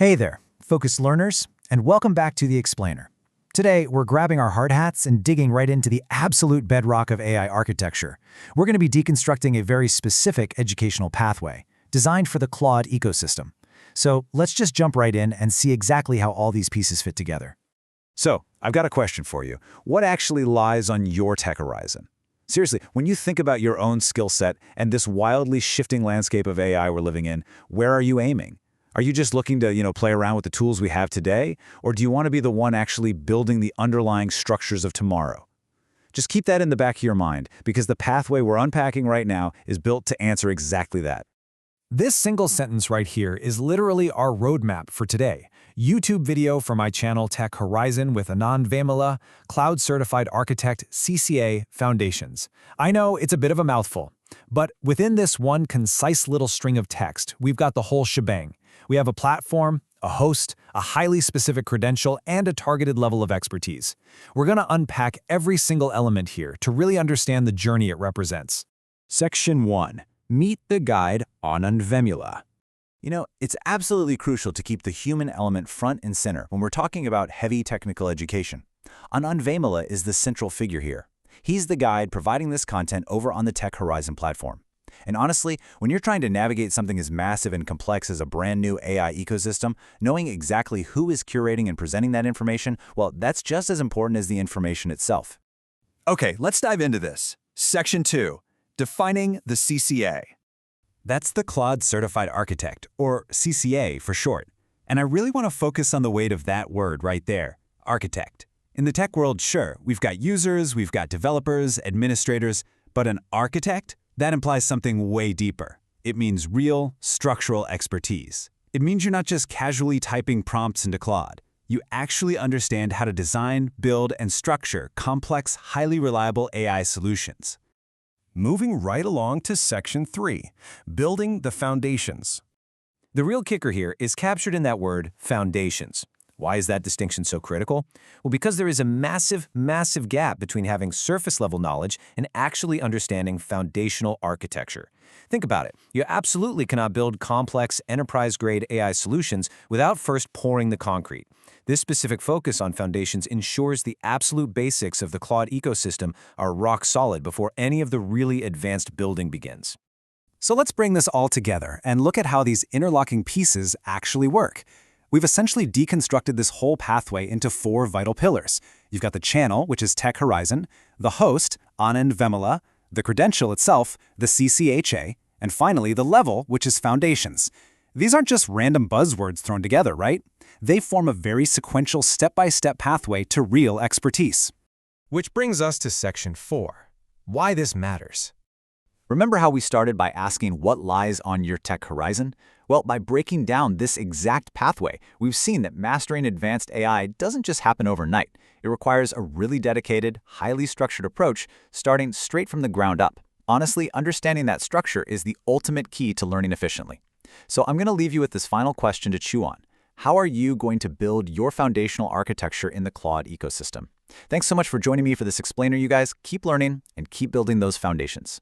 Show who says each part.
Speaker 1: Hey there, focused learners, and welcome back to The Explainer. Today, we're grabbing our hard hats and digging right into the absolute bedrock of AI architecture. We're going to be deconstructing a very specific educational pathway, designed for the Claude ecosystem. So let's just jump right in and see exactly how all these pieces fit together.
Speaker 2: So, I've got a question for you. What actually lies on your tech horizon? Seriously, when you think about your own skill set and this wildly shifting landscape of AI we're living in, where are you aiming? Are you just looking to, play around with the tools we have today? Or do you want to be the one actually building the underlying structures of tomorrow? Just keep that in the back of your mind, because the pathway we're unpacking right now is built to answer exactly that.
Speaker 1: This single sentence right here is literally our roadmap for today. YouTube video for my channel Tech Horizon with Anand Vemula, Claude Certified Architect, CCA, Foundations. I know it's a bit of a mouthful, but within this one concise little string of text, we've got the whole shebang. We have a platform, a host, a highly specific credential, and a targeted level of expertise. We're going to unpack every single element here to really understand the journey it represents.
Speaker 2: Section 1. Meet the guide Anand Vemula. It's absolutely crucial to keep the human element front and center when we're talking about heavy technical education. Anand Vemula is the central figure here. He's the guide providing this content over on the Tech Horizon platform. And honestly, when you're trying to navigate something as massive and complex as a brand new AI ecosystem, knowing exactly who is curating and presenting that information, well, that's just as important as the information itself.
Speaker 3: Okay, let's dive into this. Section 2. Defining the CCA.
Speaker 2: That's the Claude Certified Architect, or CCA for short. And I really want to focus on the weight of that word right there, architect. In the tech world, sure, we've got users, we've got developers, administrators, but an architect? That implies something way deeper. It means real, structural expertise. It means you're not just casually typing prompts into Claude. You actually understand how to design, build, and structure complex, highly reliable AI solutions.
Speaker 3: Moving right along to Section 3, building the foundations.
Speaker 1: The real kicker here is captured in that word, foundations. Why is that distinction so critical? Well, because there is a massive, massive gap between having surface-level knowledge and actually understanding foundational architecture. Think about it. You absolutely cannot build complex, enterprise-grade AI solutions without first pouring the concrete. This specific focus on foundations ensures the absolute basics of the Claude ecosystem are rock solid before any of the really advanced building begins. So let's bring this all together and look at how these interlocking pieces actually work. We've essentially deconstructed this whole pathway into 4 vital pillars. You've got the channel, which is Tech Horizon, the host, Anand Vemula, the credential itself, the CCHA, and finally the level, which is Foundations. These aren't just random buzzwords thrown together, right? They form a very sequential step-by-step pathway to real expertise.
Speaker 4: Which brings us to Section 4. Why this matters.
Speaker 2: Remember how we started by asking what lies on your tech horizon? Well, by breaking down this exact pathway, we've seen that mastering advanced AI doesn't just happen overnight. It requires a really dedicated, highly structured approach, starting straight from the ground up. Honestly, understanding that structure is the ultimate key to learning efficiently. So I'm going to leave you with this final question to chew on. How are you going to build your foundational architecture in the Claude ecosystem? Thanks so much for joining me for this explainer, you guys. Keep learning and keep building those foundations.